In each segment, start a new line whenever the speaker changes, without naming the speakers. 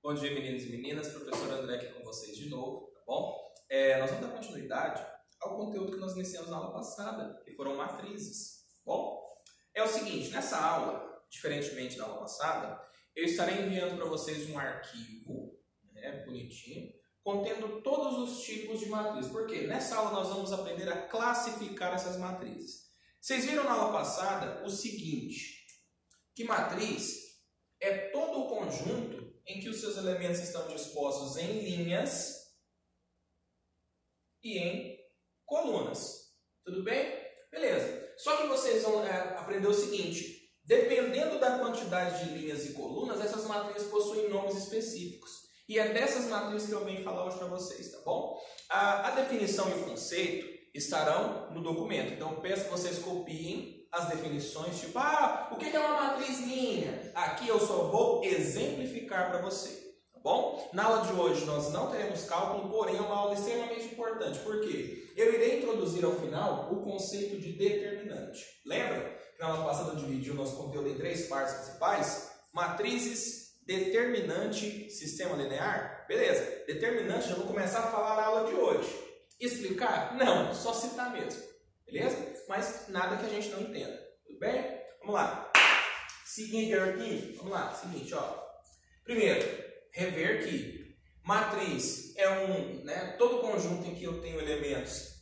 Bom dia, meninos e meninas. Professor André aqui com vocês de novo, tá bom? Nós vamos dar continuidade ao conteúdo que nós iniciamos na aula passada, que foram matrizes, tá bom? É o seguinte, nessa aula, diferentemente da aula passada, eu estarei enviando para vocês um arquivo, bonitinho, contendo todos os tipos de matrizes. Por quê? Nessa aula nós vamos aprender a classificar essas matrizes. Vocês viram na aula passada o seguinte, que matriz é todo o conjunto em que os seus elementos estão dispostos em linhas e em colunas. Tudo bem? Beleza. Só que vocês vão aprender o seguinte, dependendo da quantidade de linhas e colunas, essas matrizes possuem nomes específicos. E é dessas matrizes que eu venho falar hoje para vocês, tá bom? A definição e o conceito estarão no documento. Então, peço que vocês copiem as definições, tipo, o que é uma matriz linha? Aqui eu só vou exemplificar para você, tá bom? Na aula de hoje nós não teremos cálculo, porém é uma aula extremamente importante. Por quê? Eu irei introduzir ao final o conceito de determinante. Lembra que na aula passada eu dividi o nosso conteúdo em 3 partes principais? Matrizes, determinante, sistema linear? Beleza. Determinante já vou começar a falar na aula de hoje. Explicar? Não, só citar mesmo. Beleza? Mas nada que a gente não entenda. Tudo bem? Vamos lá. Seguinte aqui. Vamos lá. Seguinte, ó. Primeiro, rever que matriz é todo conjunto em que eu tenho elementos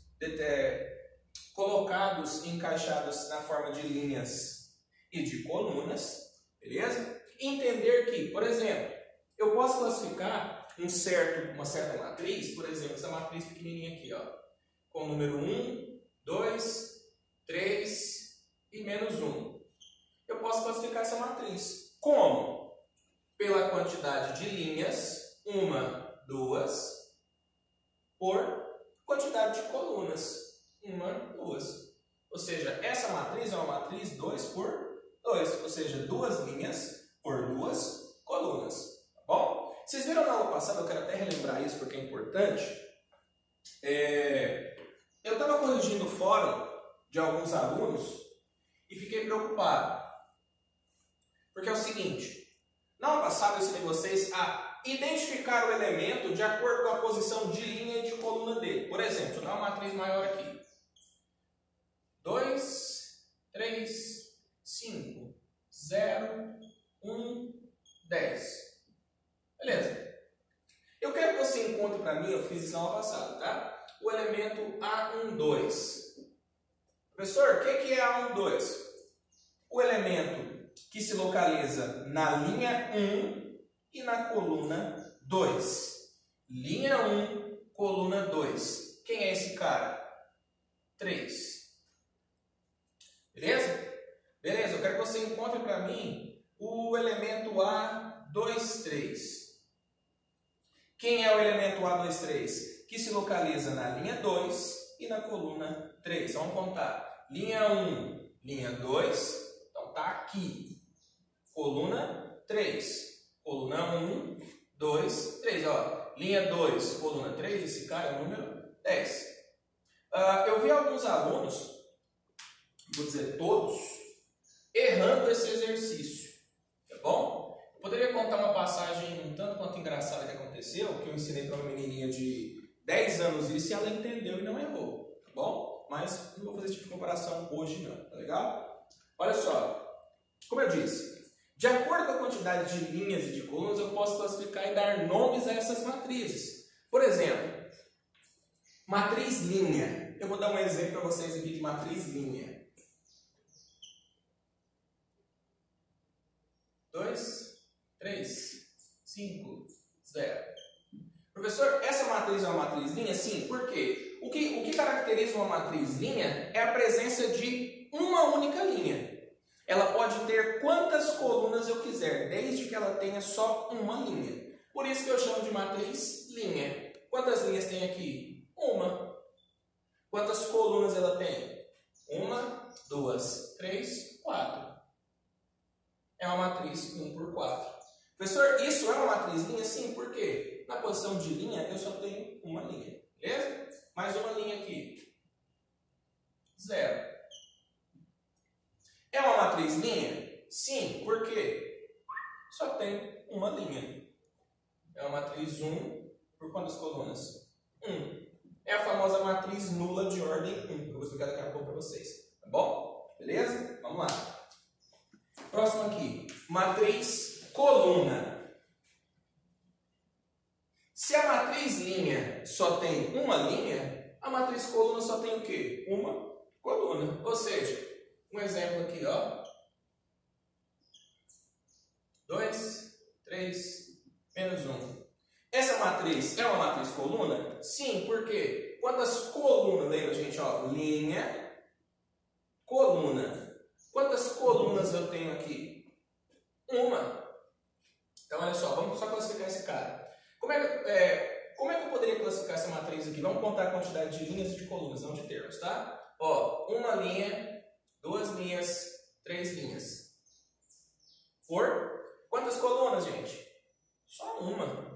colocados, encaixados na forma de linhas e de colunas. Beleza? Entender que, por exemplo, eu posso classificar uma certa matriz, por exemplo, essa matriz pequenininha aqui, ó, com o número 1, 2, 3 e menos 1. Eu posso classificar essa matriz. Como? Pela quantidade de linhas, 1, 2, por quantidade de colunas, 1, 2. Ou seja, essa matriz é uma matriz 2 por 2, ou seja, 2 linhas por 2 colunas. Tá bom? Vocês viram na aula passada, eu quero até relembrar isso porque é importante. Eu estava corrigindo o fórum de alguns alunos e fiquei preocupado. Porque é o seguinte, na aula passada eu ensinei vocês a identificar o elemento de acordo com a posição de linha e de coluna dele. Por exemplo, deixa eu dar uma matriz maior aqui. 2, 3, 5, 0, 1, 10. Beleza. Eu quero que você encontre para mim, eu fiz isso na aula passada, tá? O elemento A12. Professor, o que é A12? O elemento que se localiza na linha 1 e na coluna 2. Linha 1, coluna 2. Quem é esse cara? 3. Beleza? Beleza, eu quero que você encontre para mim o elemento A23. Quem é o elemento A23? Que se localiza na linha 2 e na coluna 3. Vamos contar. Linha 1, linha 2, então está aqui. Coluna 3. Coluna 1, 2, 3. Ó, linha 2, coluna 3, esse cara é o número 10. Eu vi alguns alunos, vou dizer todos, errando esse exercício. Tá bom? Eu poderia contar uma passagem um tanto quanto engraçada que aconteceu, que eu ensinei para uma menininha de 10 anos isso e ela entendeu e não errou, tá bom? Mas não vou fazer esse tipo de comparação hoje não, tá legal? Olha só, como eu disse, de acordo com a quantidade de linhas e de colunas, eu posso classificar e dar nomes a essas matrizes. Por exemplo, matriz linha. Eu vou dar um exemplo para vocês aqui de matriz linha. 2, 3, 5, 0. Professor, essa matriz é uma matriz linha? Sim, por quê? O que caracteriza uma matriz linha é a presença de uma única linha. Ela pode ter quantas colunas eu quiser, desde que ela tenha só uma linha. Por isso que eu chamo de matriz linha. Quantas linhas tem aqui? Uma. Quantas colunas ela tem? 1, 2, 3, 4. É uma matriz 1 por 4. Professor, isso é uma matriz linha? Sim, por quê? Na posição de linha, eu só tenho uma linha. Beleza? Mais uma linha aqui. 0. É uma matriz linha? Sim, por quê? Só tem uma linha. matriz 1 por quantas colunas? 1. É a famosa matriz nula de ordem 1, que eu vou explicar daqui a pouco para vocês. Tá bom? Beleza? Vamos lá. Próximo aqui, matriz coluna. Se a matriz linha só tem uma linha, a matriz coluna só tem o quê? Uma coluna. Ou seja, um exemplo aqui, ó. 2, 3, menos 1. Essa matriz é uma matriz coluna? Sim, porque quantas colunas, lembra, gente, ó, linha, coluna. Quantas colunas eu tenho aqui? Uma. Então, olha só, vamos só classificar esse cara. Como é que eu poderia classificar essa matriz aqui? Vamos contar a quantidade de linhas e de colunas, não de termos, tá? Ó, uma linha, 2 linhas, 3 linhas. Por quantas colunas, gente? Só uma.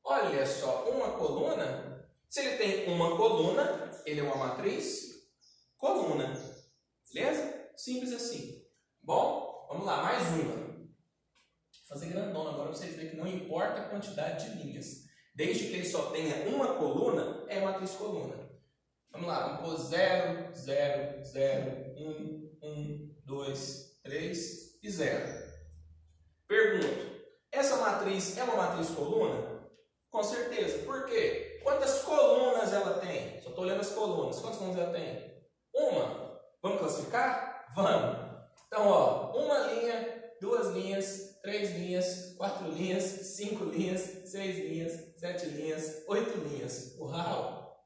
Olha só, uma coluna. Se ele tem uma coluna, ele é uma matriz coluna. Beleza? Simples assim. Bom, vamos lá, mais uma. Vou fazer grandona agora para vocês verem que não importa a quantidade de linhas. Desde que ele só tenha uma coluna, é matriz coluna. Vamos lá, vamos pôr 0, 0, 0, 1, 1, 2, 3 e 0. Pergunto, essa matriz é uma matriz coluna? Com certeza. Por quê? Quantas colunas ela tem? Só estou olhando as colunas. Quantas colunas ela tem? Uma. Vamos classificar? Vamos. Então, ó, uma linha, 2 linhas, 3 linhas, 4 linhas, 5 linhas, 6 linhas, 7 linhas, 8 linhas. Uau!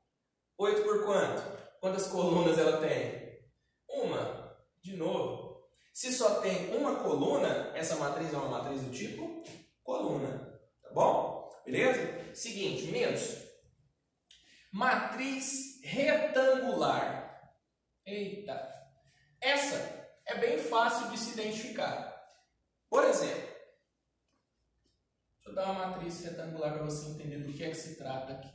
8 por quanto? Quantas colunas ela tem? Uma. De novo. Se só tem uma coluna, essa matriz é uma matriz do tipo coluna. Tá bom? Beleza? Seguinte, meninos. Matriz retangular. Eita. Essa é bem fácil de se identificar. Por exemplo, deixa eu dar uma matriz retangular para você entender do que é que se trata aqui.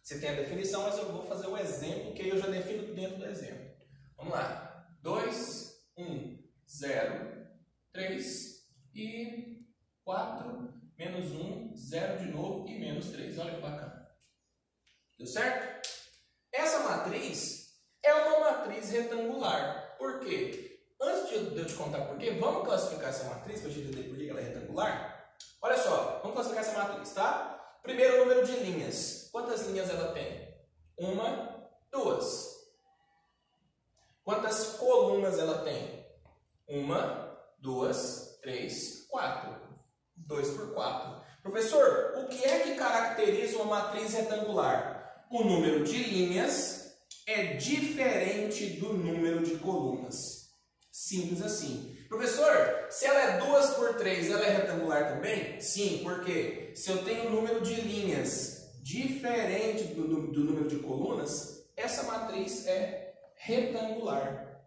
Você tem a definição, mas eu vou fazer o exemplo, que aí eu já defino dentro do exemplo. Vamos lá. 2, 1, 0, 3 e 4, menos 1, 0 de novo e menos 3. Olha que bacana. Deu certo? Essa matriz é uma matriz retangular. Por quê? Antes de eu te contar por quê, vamos classificar essa matriz para a gente entender por que ela é retangular? Olha só, vamos classificar essa matriz, tá? Primeiro, o número de linhas. Quantas linhas ela tem? 1, 2. Quantas colunas ela tem? 1, 2, 3, 4. 2 por 4. Professor, o que é que caracteriza uma matriz retangular? O número de linhas é diferente do número de colunas. Simples assim. Professor, se ela é 2 por 3, ela é retangular também? Sim, porque se eu tenho um número de linhas diferente do número de colunas, essa matriz é retangular.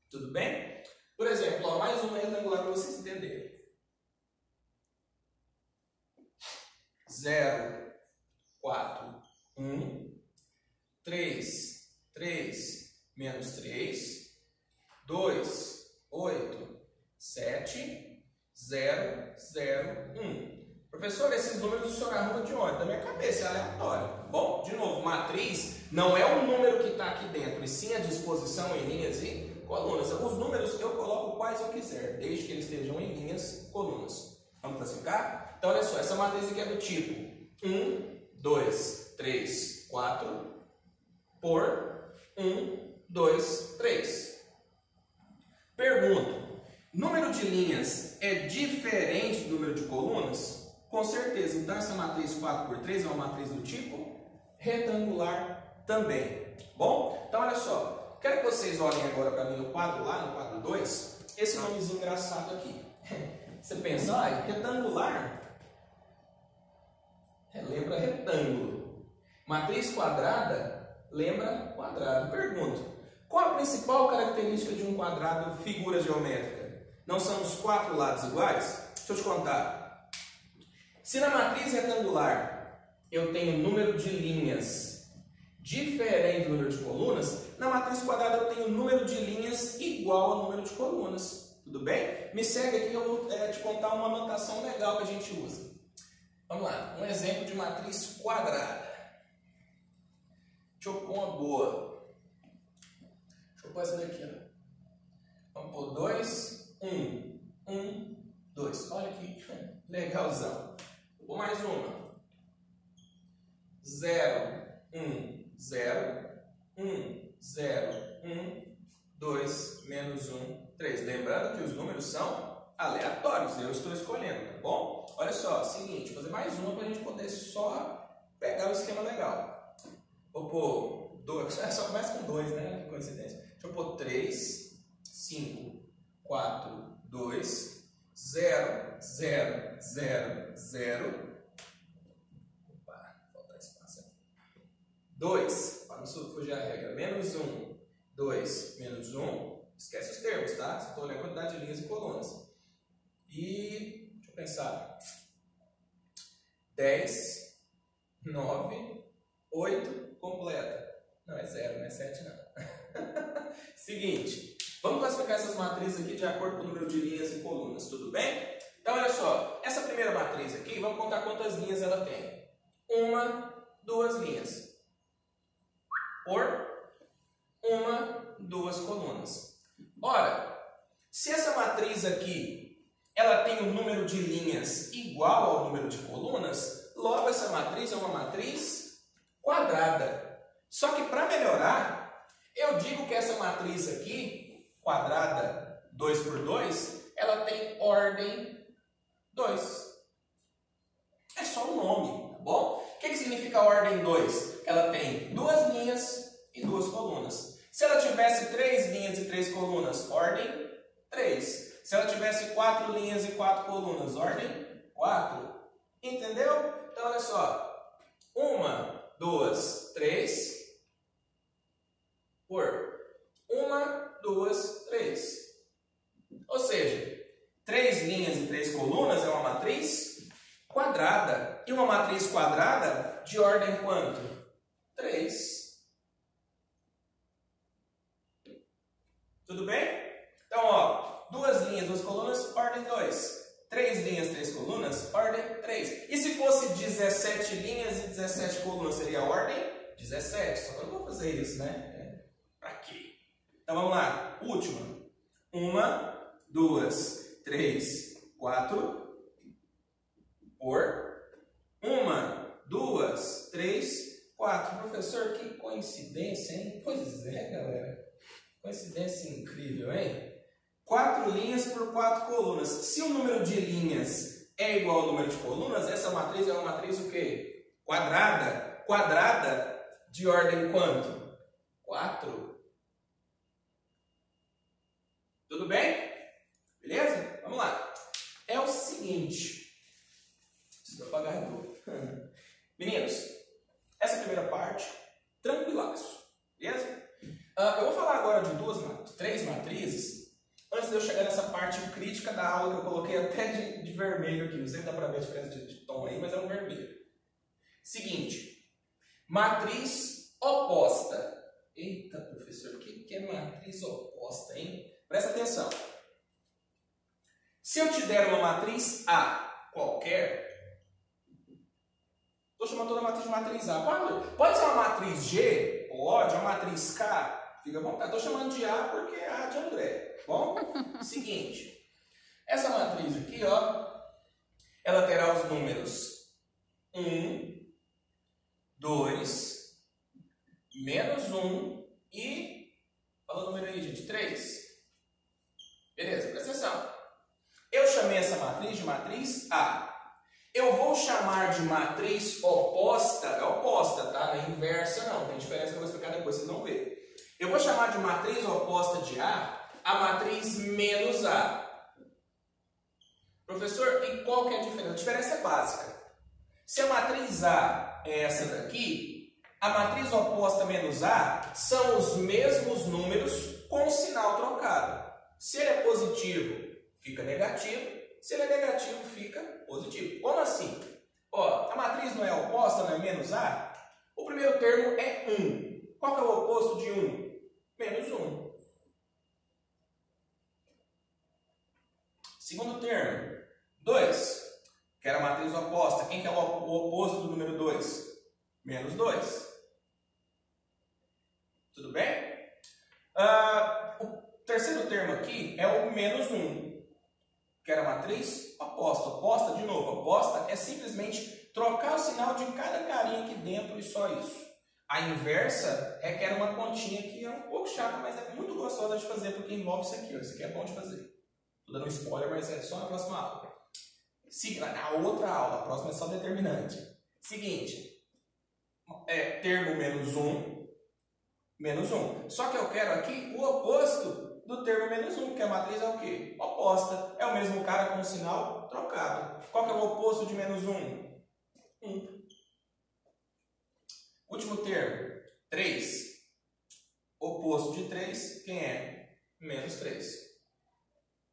Tudo bem? Por exemplo, ó, mais uma retangular para vocês entenderem. 0, 4, 1, 3, 3, menos 3, 2, 8, 7, 0, 0, 1. Professor, esses números o senhor arruma de onde? Da minha cabeça, é aleatório. Bom, de novo, matriz não é o número que está aqui dentro, e sim a disposição em linhas e colunas. Os números eu coloco quais eu quiser, desde que eles estejam em linhas e colunas. Vamos classificar? Então, olha só, essa matriz aqui é do tipo 1, 2, 3, 4 por 1, 2, 3. Pergunto, número de linhas é diferente do número de colunas? Com certeza. Então, essa matriz 4 por 3 é uma matriz do tipo retangular também. Bom? Então, olha só. Quero que vocês olhem agora para mim no quadro lá, no quadro 2, esse nomezinho engraçado aqui. Você pensa, retangular lembra retângulo. Matriz quadrada lembra quadrado. Pergunto, qual a principal característica de um quadrado figura geométrica? Não são os 4 lados iguais? Deixa eu te contar. Se na matriz retangular eu tenho número de linhas diferente do número de colunas, na matriz quadrada eu tenho número de linhas igual ao número de colunas. Tudo bem? Me segue aqui que eu vou te contar uma notação legal que a gente usa. Vamos lá, um exemplo. de matriz quadrada. Deixa eu pôr uma boa. Deixa eu pôr essa daqui, ó. Vamos pôr 2, 1, 1, 2. Olha que legalzão. Vou pôr mais uma. 0, 1, 0, 1, 0, 1, 2, menos 1, 3. Lembrando que os números são aleatórios, eu estou escolhendo, tá bom? Olha só, seguinte, vou fazer mais uma para a gente poder só pegar o esquema legal. Vou pôr 2, só começa com 2, né? Que coincidência. Deixa eu pôr 3, 5, 4, 2, 0, 0, 0, 0. Opa, falta espaço aqui. 2, para não fugir a regra, menos 1, 2, menos 1. Esquece os termos, tá? Só estou olhando a quantidade de linhas e colunas. E, deixa eu pensar, 10, 9, 8, completa. Não, é 0, não é 7 não. Seguinte, vamos classificar essas matrizes aqui de acordo com o número de linhas e colunas, tudo bem? Então, olha só, essa primeira matriz aqui, vamos contar quantas linhas ela tem. 1, 2 linhas. Por 1, 2 colunas. Ora, se essa matriz aqui ela tem um número de linhas igual ao número de colunas, logo essa matriz é uma matriz quadrada. Só que para melhorar, eu digo que essa matriz aqui, quadrada 2 por 2, ela tem ordem 2. É só um nome, tá bom? O que significa ordem 2? Ela tem 2 linhas e 2 colunas. Se ela tivesse 3 linhas e 3 colunas, ordem 3. Se ela tivesse 4 linhas e 4 colunas, ordem 4. Entendeu? Então, olha só. 1, 2, 3. Por 1, 2, 3. Ou seja, 3 linhas e 3 colunas é uma matriz quadrada. E uma matriz quadrada de ordem quanto? 3. Tudo bem? Então, ó. 2 linhas, 2 colunas, ordem 2. 3 linhas, 3 colunas, ordem 3. E se fosse 17 linhas e 17 colunas, seria a ordem 17. Só que eu não vou fazer isso, né? Pra quê? Então vamos lá. Última. 1, 2, 3, 4. Por 1, 2, 3, 4. Professor, que coincidência, hein? Pois é, galera. Coincidência incrível, hein? 4 linhas por 4 colunas. Se o número de linhas é igual ao número de colunas, essa matriz é uma matriz o quê? Quadrada. Quadrada de ordem quanto? 4. Tudo bem? Beleza? Vamos lá. É o seguinte. Preciso apagar a luz. Meninos, essa primeira parte, tranquilaço. Beleza? Eu vou falar agora de 3 matrizes. Antes de eu chegar nessa parte crítica da aula que eu coloquei até de vermelho aqui, não sei se dá para ver a diferença de tom aí, mas é um vermelho. Seguinte, matriz oposta. Eita, professor, o que é matriz oposta, hein? Presta atenção. Se eu te der uma matriz A qualquer, estou chamando toda a matriz de matriz A. Pode ser uma matriz G? Pode, uma matriz K? Fica à vontade. Estou chamando de A porque é A de André. Bom, seguinte, essa matriz aqui, ó, ela terá os números 1, 2, menos 1 e, fala o número aí, gente, 3. Beleza, presta atenção. Eu chamei essa matriz de matriz A. Eu vou chamar de matriz oposta, é oposta, tá? Não é inversa não, tem diferença que eu vou explicar depois, vocês vão ver. Eu vou chamar de matriz oposta de A matriz menos A. Professor, e qual que é a diferença? A diferença é básica. Se a matriz A é essa daqui, a matriz oposta menos A são os mesmos números com o sinal trocado. Se ele é positivo, fica negativo. Se ele é negativo, fica positivo. Como assim? Ó, a matriz não é oposta, não é menos A? O primeiro termo é 1. Qual que é o oposto de 1? Menos 1. Segundo termo, 2, que era a matriz oposta. Quem que é é o oposto do número 2? Menos 2. Tudo bem? O terceiro termo aqui é o menos 1, que era a matriz oposta. Oposta, de novo, oposta é simplesmente trocar o sinal de cada carinha aqui dentro e só isso. A inversa requer uma continha que é um pouco chata, mas é muito gostosa de fazer, porque envolve isso aqui. Ó. Isso aqui é bom de fazer. Estou dando um spoiler, mas é só na próxima aula. A outra aula, a próxima é só determinante. Seguinte, termo menos 1, menos 1. Só que eu quero aqui o oposto do termo menos 1, que a matriz é o quê? Oposta. É o mesmo cara com o sinal trocado. Qual que é o oposto de menos 1? 1. Último termo, 3. Oposto de 3, quem é? Menos 3.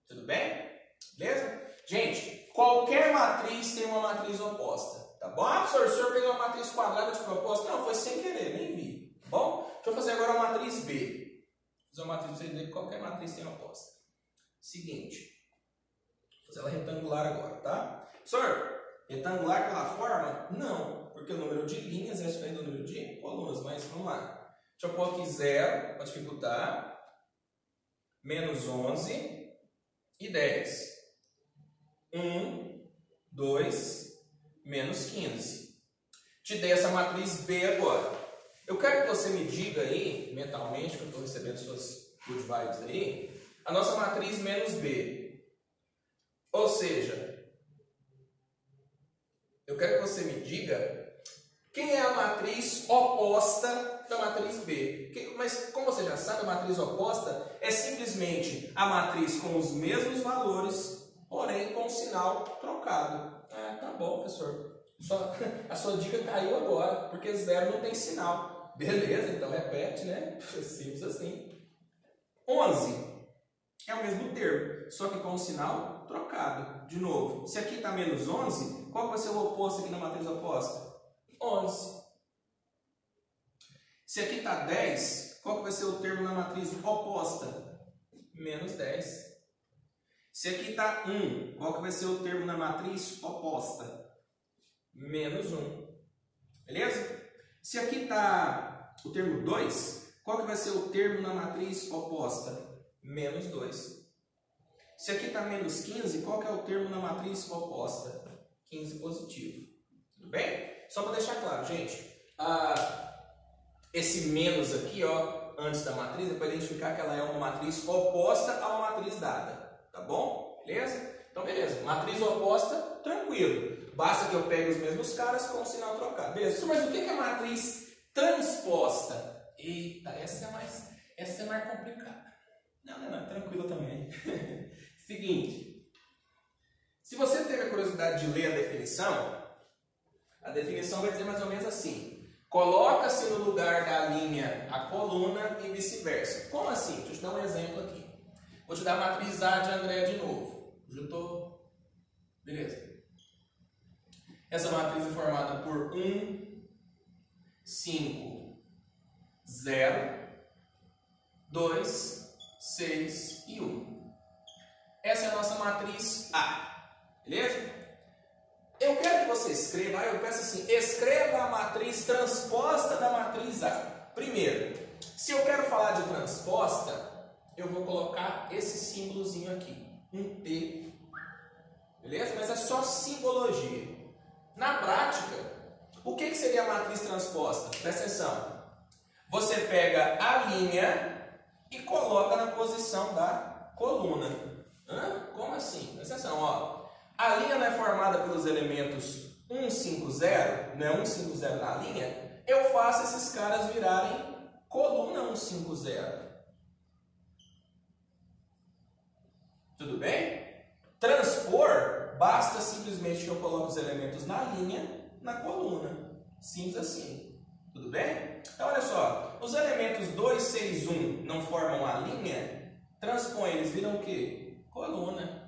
Tudo bem? Beleza? Gente, qualquer matriz tem uma matriz oposta. Tá bom? Ah, professor, o senhor fez uma matriz quadrada de propósito? Não, foi sem querer, nem vi. Tá bom? Deixa eu fazer agora a matriz B. Vou fazer uma matriz para você entender que qualquer matriz tem oposta. Seguinte. Vou fazer ela retangular agora, tá? Professor, retangular pela forma? Não. Porque o número de linhas é diferente do número de colunas, mas vamos lá. Deixa eu pôr aqui 0 para dificultar. Menos 11 e 10. 1, 2, menos 15. Te dei essa matriz B agora. Eu quero que você me diga aí, mentalmente, que eu estou recebendo suas good vibes aí, a nossa matriz menos B. Ou seja, eu quero que você me diga quem é a matriz oposta da matriz B. Mas, como você já sabe, a matriz oposta é simplesmente a matriz com os mesmos valores, porém com o sinal trocado. Ah, tá bom, professor. A sua dica caiu agora, porque 0 não tem sinal. Beleza, então repete, né? Simples assim. 11 é o mesmo termo, só que com o sinal trocado. De novo, se aqui está menos 11, qual vai ser o oposto aqui na matriz oposta? 11. Se aqui está 10, qual vai ser o termo na matriz oposta? Menos 10. Se aqui está 1, qual que vai ser o termo na matriz oposta? Menos 1. Beleza? Se aqui está o termo 2, qual que vai ser o termo na matriz oposta? Menos 2. Se aqui está menos 15, qual que é o termo na matriz oposta? 15 positivo. Tudo bem? Só para deixar claro, gente, esse menos aqui, ó, antes da matriz, é para identificar que ela é uma matriz oposta a uma matriz dada. Tá bom? Beleza? Então, beleza. Matriz oposta, tranquilo. Basta que eu pegue os mesmos caras com o sinal trocado. Beleza? Mas o que é matriz transposta? Eita, essa é mais complicada. Não, tranquilo também. Seguinte. Se você teve a curiosidade de ler a definição vai dizer mais ou menos assim. Coloca-se no lugar da linha a coluna e vice-versa. Como assim? Deixa eu te dar um exemplo aqui. Vou te dar a matriz A de André de novo. Juntou? Beleza. Essa matriz é formada por 1, 5, 0, 2, 6 e 1. Essa é a nossa matriz A. Beleza? Eu quero que você escreva, eu peço assim, escreva a matriz transposta da matriz A. Primeiro, se eu quero falar de transposta, eu vou colocar esse símbolozinho aqui, um T. Beleza? Mas é só simbologia. Na prática, o que seria a matriz transposta? Presta atenção. Você pega a linha e coloca na posição da coluna. Como assim? Presta atenção, ó. A linha não é formada pelos elementos 1, 5, 0, não é 1, 5, 0 na linha, eu faço esses caras virarem coluna 1, 5, 0. Tudo bem? Transpor, basta simplesmente que eu coloque os elementos na linha, na coluna. Simples assim. Tudo bem? Então, olha só. Os elementos 2, 6, 1 não formam a linha, transpõe, eles viram o quê? Coluna.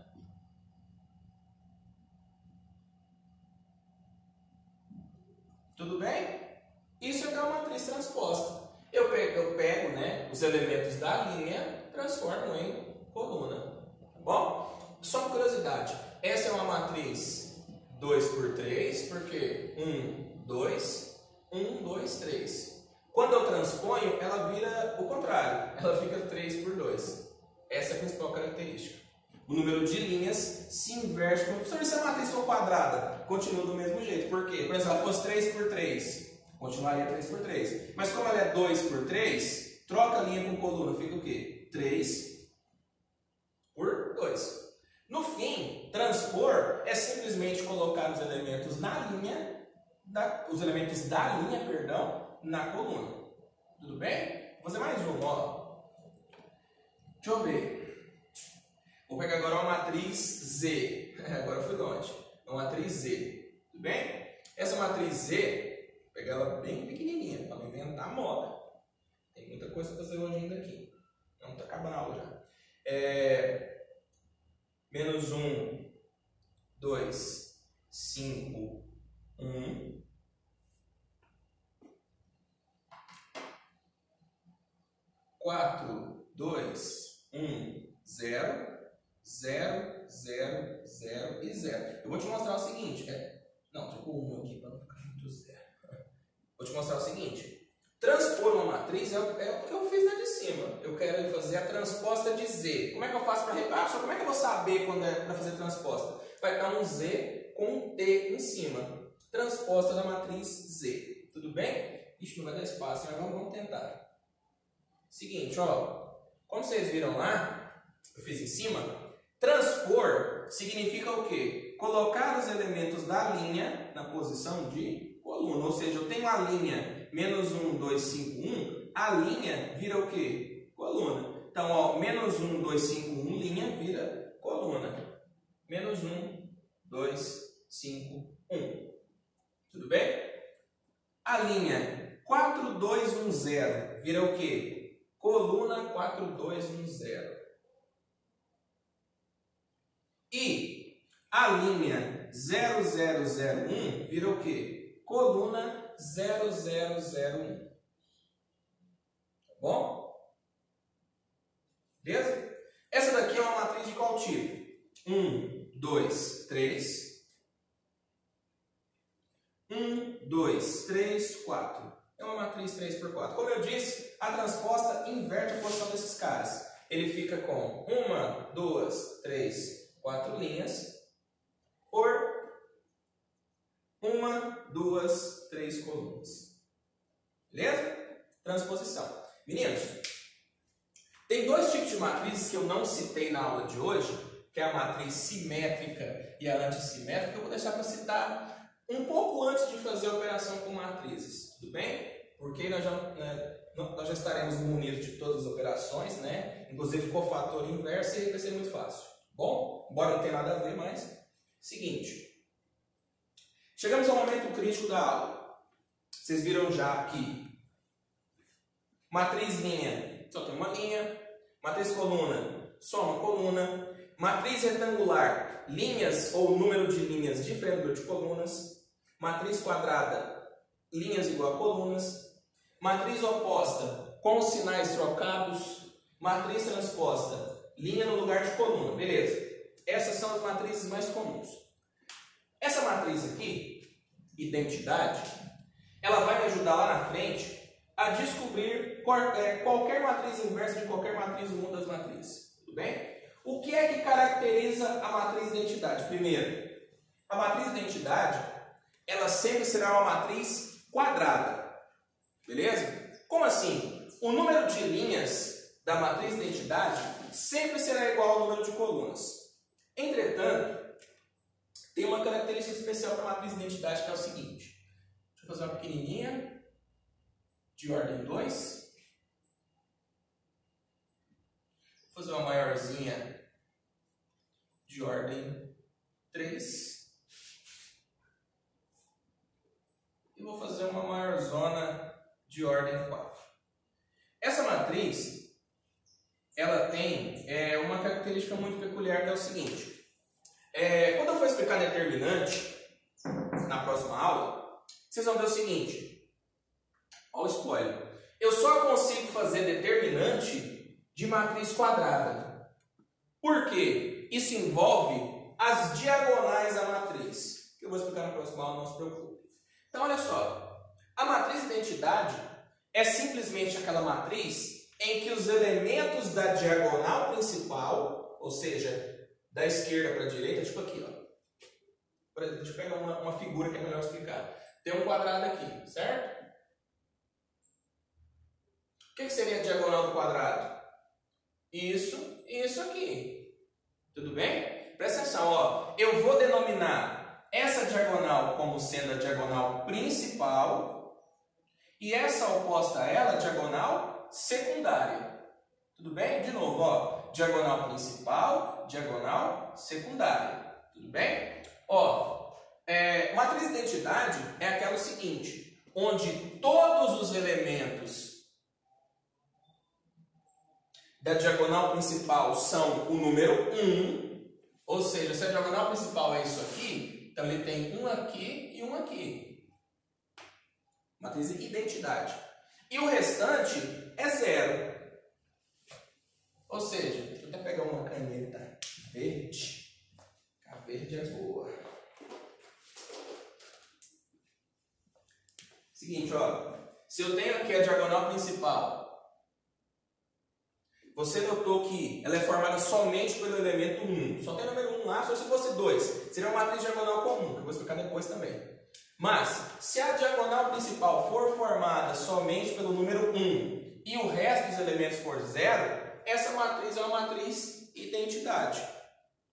Tudo bem? Isso é uma matriz transposta. Eu pego, né, os elementos da linha, transformo em coluna. Tá bom? Só uma curiosidade. Essa é uma matriz 2 por 3, porque 1, 2, 1, 2, 3. Quando eu transponho, ela vira o contrário, ela fica 3 por 2. Essa é a principal característica. O número de linhas se inverte. Se a matriz for quadrada, continua do mesmo jeito. Por quê? Por exemplo, se ela fosse 3 por 3, continuaria 3 por 3. Mas como ela é 2 por 3, troca a linha com coluna, fica o quê? 3 por 2. No fim, transpor é simplesmente colocar os elementos na linha, os elementos da linha, perdão, na coluna. Tudo bem? Vou fazer mais um, ó. Deixa eu ver. Vou pegar agora uma matriz Z. Agora eu fui longe. Uma matriz Z. Tudo bem? Essa matriz Z, vou pegar ela bem pequenininha, para não inventar moda. Tem muita coisa para fazer hoje ainda aqui. Não está acabando a aula já. Menos 1, 2, 5, 1. 4, 2, 1, 0, 0, 0, 0 e 0. Eu vou te mostrar o seguinte. Não, trocou 1 aqui para não ficar muito 0. Vou te mostrar o seguinte. Transpor uma matriz é o que eu fiz lá de cima. Eu quero fazer a transposta de Z. Como é que eu faço para só como é que eu vou saber quando é para fazer transposta? Vai dar um Z com um T em cima. Transposta da matriz Z. Tudo bem? Ixi, não vai dar espaço, mas vamos tentar. Seguinte, ó. Como vocês viram lá, eu fiz em cima. Transpor significa o quê? Colocar os elementos da linha na posição de coluna. Ou seja, eu tenho a linha menos 1, 2, 5, 1. A linha vira o quê? Coluna. Então, ó, menos 1, 2, 5, 1, linha vira coluna. Menos 1, 2, 5, 1. Tudo bem? A linha 4, 2, 1, 0 vira o quê? Coluna 4, 2, 1, 0. E a linha 0, 0, 0, 1 vira o quê? Coluna 0, 0, 0, 1. Tá bom? Beleza? Essa daqui é uma matriz de qual tipo? 1, 2, 3. 1, 2, 3, 4. É uma matriz 3 por 4. Como eu disse, a transposta inverte a posição desses caras. Ele fica com 1, 2, 3, 4 linhas por 1, 2, 3 colunas. Beleza? Transposição. Meninos, tem dois tipos de matrizes que eu não citei na aula de hoje, que é a matriz simétrica e a antissimétrica, que eu vou deixar para citar um pouco antes de fazer a operação com matrizes. Tudo bem? Porque nós já estaremos munidos de todas as operações, né? Inclusive com o fator inverso, e aí vai ser muito fácil. Bom, embora não tenha nada a ver, mas... Seguinte. Chegamos ao momento crítico da aula. Vocês viram já aqui. Matriz linha, só tem uma linha. Matriz coluna, só uma coluna. Matriz retangular, linhas ou número de linhas diferente do número de colunas. Matriz quadrada, linhas igual a colunas. Matriz oposta, com sinais trocados. Matriz transposta, linha no lugar de coluna. Beleza. Essas são as matrizes mais comuns. Essa matriz aqui, identidade, ela vai me ajudar lá na frente a descobrir qualquer matriz inversa de qualquer matriz no mundo das matrizes. Tudo bem? O que é que caracteriza a matriz identidade? Primeiro, a matriz identidade, ela sempre será uma matriz quadrada. Beleza? Como assim? O número de linhas da matriz identidade sempre será igual ao número de colunas. Entretanto, tem uma característica especial para a matriz identidade, que é o seguinte. Deixa eu fazer uma pequenininha, de ordem 2. Vou fazer uma maiorzinha, de ordem 3. E vou fazer uma maiorzona de ordem 4. Essa matriz, ela tem uma característica muito peculiar, que é o seguinte. Quando eu for explicar determinante, na próxima aula, vocês vão ver o seguinte. Olha o spoiler. Eu só consigo fazer determinante de matriz quadrada. Por quê? Isso envolve as diagonais da matriz. que eu vou explicar na próxima aula, não se preocupe. Então, olha só, a matriz identidade é simplesmente aquela matriz em que os elementos da diagonal principal, ou seja, da esquerda para a direita, tipo aqui, ó. Por exemplo, deixa eu pegar uma figura que é melhor explicar. Tem um quadrado aqui, certo? O que seria a diagonal do quadrado? Isso e isso aqui. Tudo bem? Presta atenção, ó. Eu vou denominar essa diagonal como sendo a diagonal principal e essa oposta a ela, diagonal secundária. Tudo bem? De novo, ó. Diagonal principal, diagonal secundária. Tudo bem? Ó, matriz de identidade é aquela seguinte, onde todos os elementos da diagonal principal são o número 1, ou seja, se a diagonal principal é isso aqui, então ele tem um aqui e um aqui. Matriz de identidade. E o restante é 0. Ou seja, deixa eu até pegar uma caneta verde. A verde é boa. Seguinte, ó. Se eu tenho aqui a diagonal principal, você notou que ela é formada somente pelo elemento 1. Só tem o número 1 lá, só se fosse 2. Seria uma matriz diagonal comum, que eu vou explicar depois também. Mas, se a diagonal principal for formada somente pelo número 1 e o resto dos elementos for 0, essa matriz é uma matriz identidade.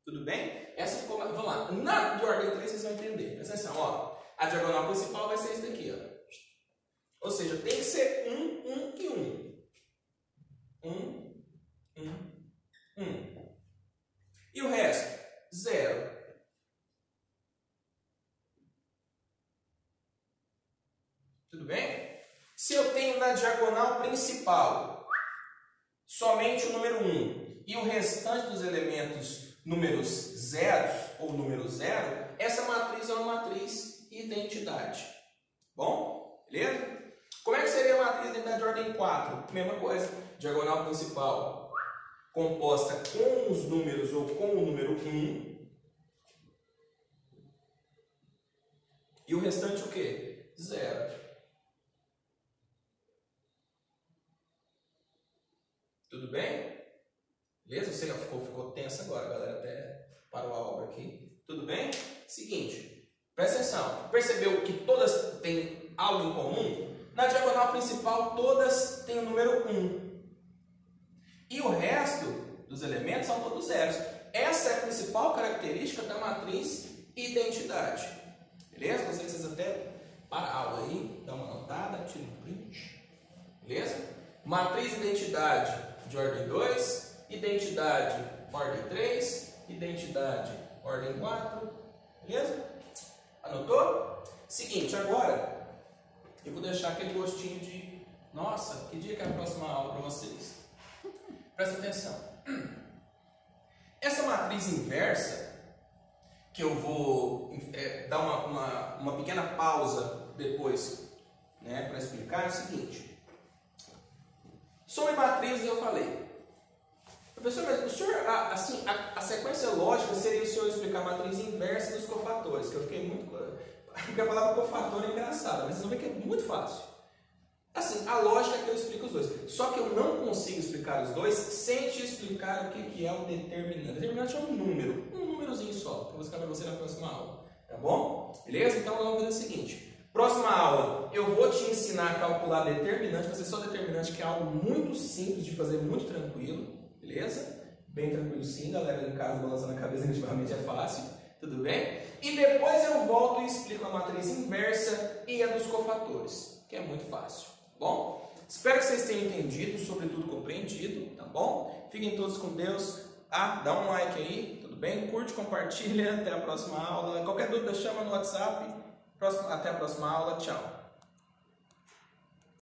Tudo bem? Essa ficou, vamos lá, na de ordem 3 vocês vão entender. Presta atenção, ó. A diagonal principal vai ser isso daqui, ó. Ou seja, tem que ser 1, 1 e 1. 1, 1, 1. E o resto? 0. Tudo bem? Se eu tenho na diagonal principal somente o número 1 e o restante dos elementos números zeros ou número 0, essa matriz é uma matriz identidade. Bom? Beleza? Como é que seria a matriz de identidade de ordem 4? Mesma coisa. Diagonal principal composta com os números ou com o número 1. E o restante o quê? 0. Tudo bem? Beleza? Você ficou tenso agora, a galera até parou a obra aqui. Tudo bem? Seguinte, presta atenção. Percebeu que todas têm algo em comum? Na diagonal principal, todas têm o número 1. E o resto dos elementos são todos zeros. Essa é a principal característica da matriz identidade. Beleza? Gostaria que vocês até para a aula aí, dá uma notada, tira um print. Beleza? Matriz identidade de ordem 2, identidade ordem 3, identidade ordem 4. Beleza? Anotou? Seguinte, agora eu vou deixar aquele gostinho de nossa, que dia que é a próxima aula para vocês? Presta atenção. Essa matriz inversa, que eu vou dar uma pequena pausa depois, né, para explicar, é o seguinte. Sobre matrizes eu falei. Professor, mas o senhor, assim, a sequência lógica seria o senhor explicar a matriz inversa dos cofatores, que eu fiquei muito... Porque a palavra cofator é engraçada, mas vocês vão ver que é muito fácil. Assim, a lógica é que eu explico os dois. Só que eu não consigo explicar os dois sem te explicar o que é um determinante. Determinante é um númerozinho só, que eu vou explicar para você na próxima aula. Tá bom? Beleza? Então vamos fazer o seguinte. Próxima aula, eu vou te ensinar a calcular determinante, fazer só determinante, que é algo muito simples de fazer, muito tranquilo. Beleza? Bem tranquilo sim, galera em casa balançando a cabeça, definitivamente é fácil. Tudo bem? E depois eu volto e explico a matriz inversa e a dos cofatores, que é muito fácil. Bom, espero que vocês tenham entendido, sobretudo compreendido, tá bom? Fiquem todos com Deus. Dá um like aí, tudo bem? Curte, compartilha, até a próxima aula. Qualquer dúvida chama no WhatsApp. Até a próxima aula, tchau.